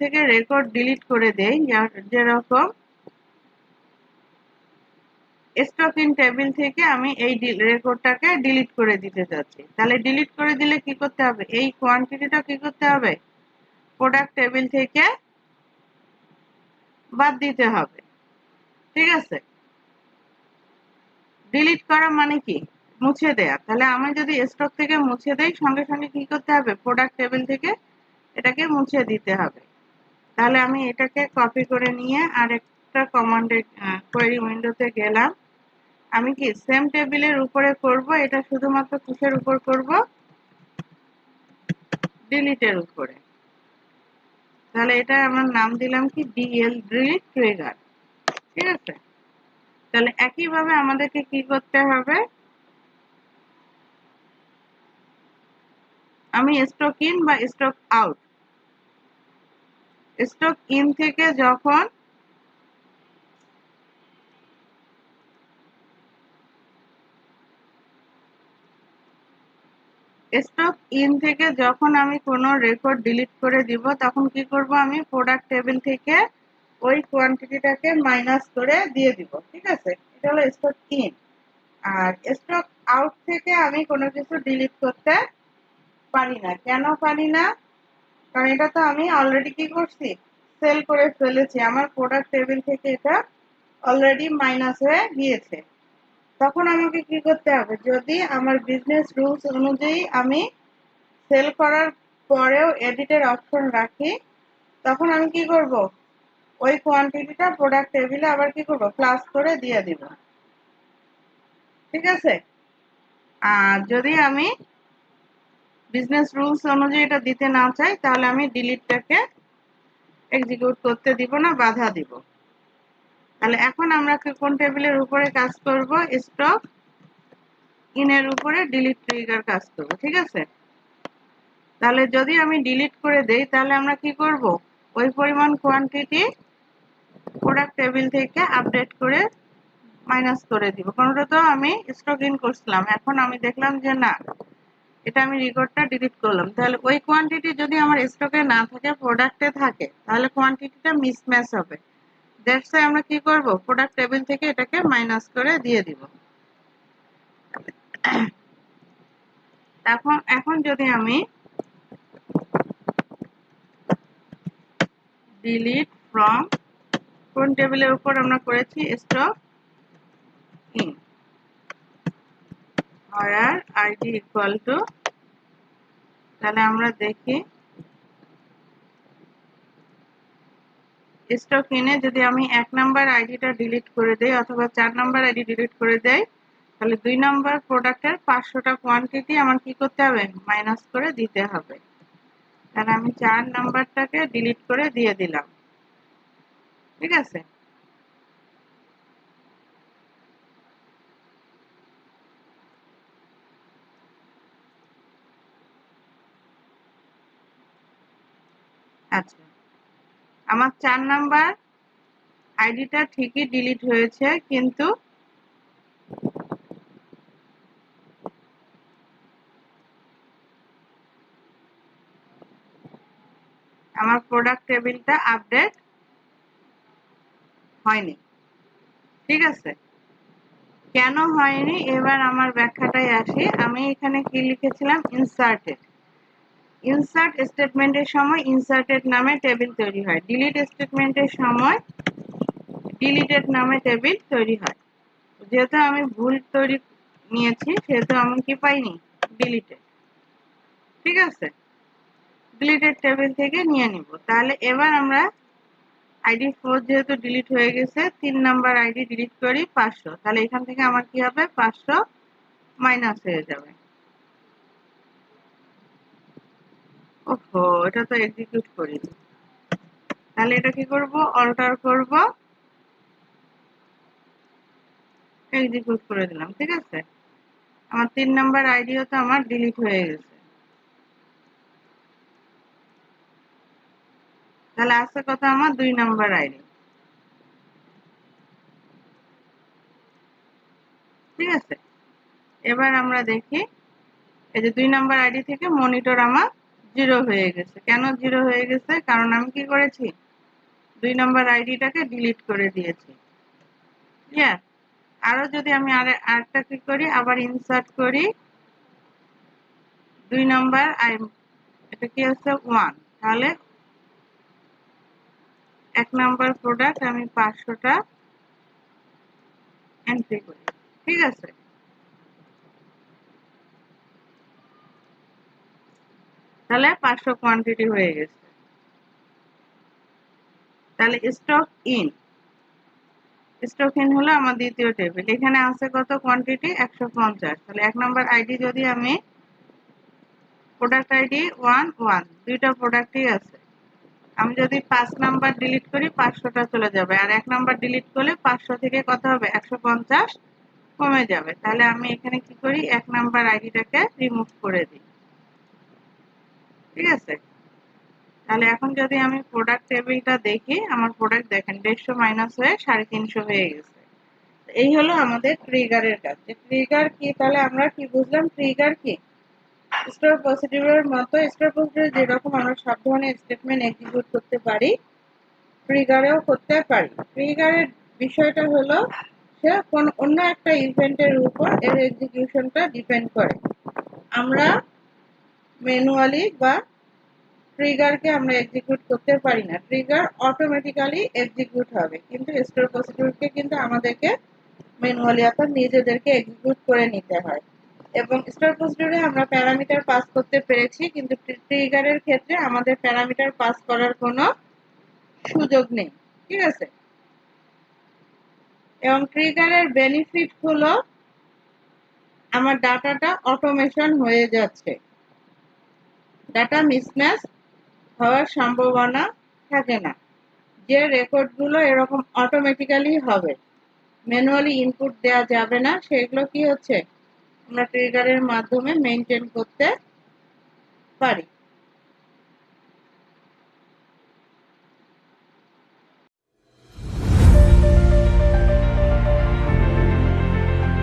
থেকে record delete করে দেই, যেরকম স্টক ইন টেবিল থেকে আমি এই রেকর্ডটাকে ডিলিট করে দিতে চাচ্ছি। তাহলে ডিলিট করে দিলে কি করতে হবে, এই কোয়ান্টিটিটা কি করতে হবে, প্রোডাক্ট টেবিল থেকে বাদ দিতে হবে। ঠিক আছে, ডিলিট করা মানে কি, মুছে দেয়া। তাহলে আমি যদি স্টক থেকে মুছে দেই, সঙ্গে সঙ্গে কি করতে হবে, প্রোডাক্ট টেবিল থেকে এটাকে মুছে দিতে হবে। তাহলে আমি এটাকে কপি করে নিয়ে আরেকটা কমান্ডে কোয়েরি উইন্ডোতে গেলাম। আমি কি সেম টেবিলের উপরে করব, এটা শুধুমাত্র কিসের উপর করব, ডিলিটের উপরে। তাহলে এটা আমার নাম দিলাম কি, ডিএল, ডিলিট ট্রিগার। ঠিক আছে, তাহলে একইভাবে আমাদেরকে কি করতে হবে, আমি স্টক ইন বা স্টক আউট, স্টক ইন থেকে যখন স্টক ইন থেকে যখন আমি কোনো রেকর্ড ডিলিট করে দিব, তখন কি করব, আমি প্রোডাক্ট টেবিল থেকে ওই কোয়ান্টিটিটাকে মাইনাস করে দিয়ে দিব। ঠিক আছে, এটা হলো স্টক ইন। আর স্টক আউট থেকে আমি কোনো কিছু ডিলিট করতে পারি না। কেন পারি না, কারণ এটা তো আমি অলরেডি কি করছি, সেল করে ফেলেছি, আমার প্রোডাক্ট টেবিল থেকে এটা অলরেডি মাইনাস হয়ে গিয়েছে। তখন আমাকে কি করতে হবে, যদি আমার বিজনেস রুলস অনুযায়ী আমি সেল করার পরেও এডিটের অপশন রাখি, তখন আমি কি করব, ওই কোয়ান্টিটিটা প্রোডাক্ট টেবিলে আবার কি করব, প্লাস করে দিয়ে দিব। ঠিক আছে, আর যদি আমি বিজনেস রুলস অনুযায়ী এটা দিতে না চাই, তাহলে আমি ডিলিটটাকে এক্সিকিউট করতে দিব না, বাধা দিব। তাহলে এখন আমরা কোন টেবিলের উপরে কাজ করব, স্টক ইনের উপরে ডিলিট ট্রিগার কাজ করব। ঠিক আছে, তাহলে যদি আমি ডিলিট করে দেই, তাহলে আমরা কি করব, ওই পরিমাণ কোয়ান্টিটি প্রোডাক্ট টেবিল থেকে আপডেট করে মাইনাস করে দিব। কোনটা তো আমি স্টক ইন করছিলাম, এখন আমি দেখলাম যে না, এটা আমি রেকর্ডটা ডিলিট করলাম। তাহলে ওই কোয়ান্টিটি যদি আমার স্টকে না থাকে, প্রোডাক্টে থাকে, তাহলে কোয়ান্টিটিটা মিসম্যাচ হবে। দ্যাটস ওয়াই আমরা কি করব, প্রোডাক্ট টেবিল থেকে এটাকে মাইনাস করে দিয়ে দিব। এখন যদি আমি ডিলিট ফ্রম, কোন টেবিলের উপর আমরা করেছি, stock in, where id equal to, তাহলে আমরা দেখি স্টক ইনে যদি আমি 1 নাম্বার আইডিটা ডিলিট করে দেই অথবা 4 নাম্বার আইডি ডিলিট করে দেই, তাহলে 2 নাম্বার প্রোডাক্টের 500টা কোয়ান্টিটি আমার কি করতে হবে, মাইনাস করে দিতে হবে। তাহলে আমি 4 নাম্বারটাকে ডিলিট করে দিয়ে দিলাম। ঠিক আছে, আচ্ছা, আমার 4 নাম্বার আইডিটা ঠিকই ডিলিট হয়েছে, কিন্তু আমার প্রোডাক্ট টেবিলটা আপডেট হয়নি। ঠিক আছে, কেন হয়নি, এবার আমার ব্যাখ্যাটাই আসি। আমি এখানে কি লিখেছিলাম, ইনসার্টেড। ইনসার্ট স্টেটমেন্টের সময় ইনসার্টেড নামে টেবিল তৈরি হয়, ডিলিট স্টেটমেন্টের সময় ডিলিটেড নামে টেবিল তৈরি হয়। যেহেতু আমি ভুল তৈরি নিয়েছি, সেহেতু আমি কি পাইনি, ডিলিটেড। ঠিক আছে, ডিলিটেড টেবিল থেকে নিয়ে নিব। তাহলে এবার আমরা আইডি 4 যেহেতু ডিলিট হয়ে গেছে, 3 নাম্বার আইডি ডিলিট করি, 500। তাহলে এখান থেকে আমার কি হবে, 500 মাইনাস হয়ে যাবে। ওহো, এটা তো এক্সিকিউট করিনি। তাহলে এটা কি করব, অল্টার করব, এক্সিকিউট করে দিলাম। ঠিক আছে, আমার 3 নাম্বার আইডিও তো আমার ডিলিট হয়ে গেছে। তাহলে আছে কত, আমার 2 নাম্বার আইডি। ঠিক আছে, এবার আমরা দেখি, এই যে 2 নাম্বার আইডি থেকে মনিটর আমার জিরো হয়ে গেছে। কেন জিরো হয়ে গেছে? কারণ আমি কি করেছি, 2 নম্বর আইডিটাকে ডিলিট করে দিয়েছি। ক্লিয়ার? আরো যদি আমি আরেকটা কি করি, আবার ইনসার্ট করি 2 নম্বর এটা কি আছে 1, তাহলে 1 নম্বর প্রোডাক্ট আমি 500টা এন্ট্রি করি। ঠিক আছে? তাহলে 500 কোয়ান্টিটি হয়ে গেছে। তাহলে স্টক ইন হলো আমার দ্বিতীয় টেবিল। এখানে আছে কত কোয়ান্টিটি? 150। তাহলে 1 নম্বর আইডি যদি আমি প্রোডাক্ট আইডি 1 দুইটা প্রোডাক্টই আছে। আমি যদি 5 নাম্বার ডিলিট করি 500টা চলে যাবে, আর 1 নাম্বার ডিলিট করলে 500 থেকে কত হবে? 150 কমে যাবে। তাহলে আমি এখানে কি করি, 1 নাম্বার আইডিটাকে রিমুভ করে দিই। ঠিক আছে? তাহলে এখন যদি আমি প্রোডাক্ট টেবিলটা দেখি, আমার প্রোডাক্ট দেখেন 150 মাইনাস হয়ে 350 হয়ে গেছে। এই হলো আমাদের ট্রিগারের কাজ। ট্রিগার কি? তাহলে আমরা কি বুঝলাম ট্রিগার কি? স্টোর প্রসিডিউরের মতো স্টোর প্রসিডিউরে যেরকম আমরা সব ধরনের স্টেটমেন্ট এক্সিকিউট করতে পারি, ট্রিগারেও করতে পারি। ট্রিগারের বিষয়টা হলো সে কোন অন্য একটা ইভেন্টের উপর এর এক্সিকিউশনটা ডিপেন্ড করে। আমরা ম্যানুয়ালি বা ট্রিগারকে আমরা এক্সিকিউট করতে পারি না। ট্রিগার অটোমেটিক্যালি এক্সিকিউট হবে, কিন্তু স্টোর প্রসিডিউরকে কিন্তু আমাদেরকে ম্যানুয়ালি অর্থাৎ নিজেদেরকে এক্সিকিউট করে নিতে হয়। এবং স্টোর প্রসিডিউরে আমরা প্যারামিটার পাস করতে পেরেছি, কিন্তু ট্রিগারের ক্ষেত্রে আমাদের প্যারামিটার পাস করার কোনো সুযোগ নেই। ঠিক আছে? এবং ট্রিগারের বেনিফিট হলো আমার ডাটাটা অটোমেশন হয়ে যাচ্ছে, ডাটা মিসম্যাচ হওয়ার সম্ভাবনা থাকে না। যে রেকর্ডগুলো এরকম অটোমেটিক্যালি হবে, ম্যানুয়ালি ইনপুট দেওয়া যাবে না, সেগুলো কি হচ্ছে আমরা ট্রিগারের মাধ্যমে মেনটেন করতে পারি।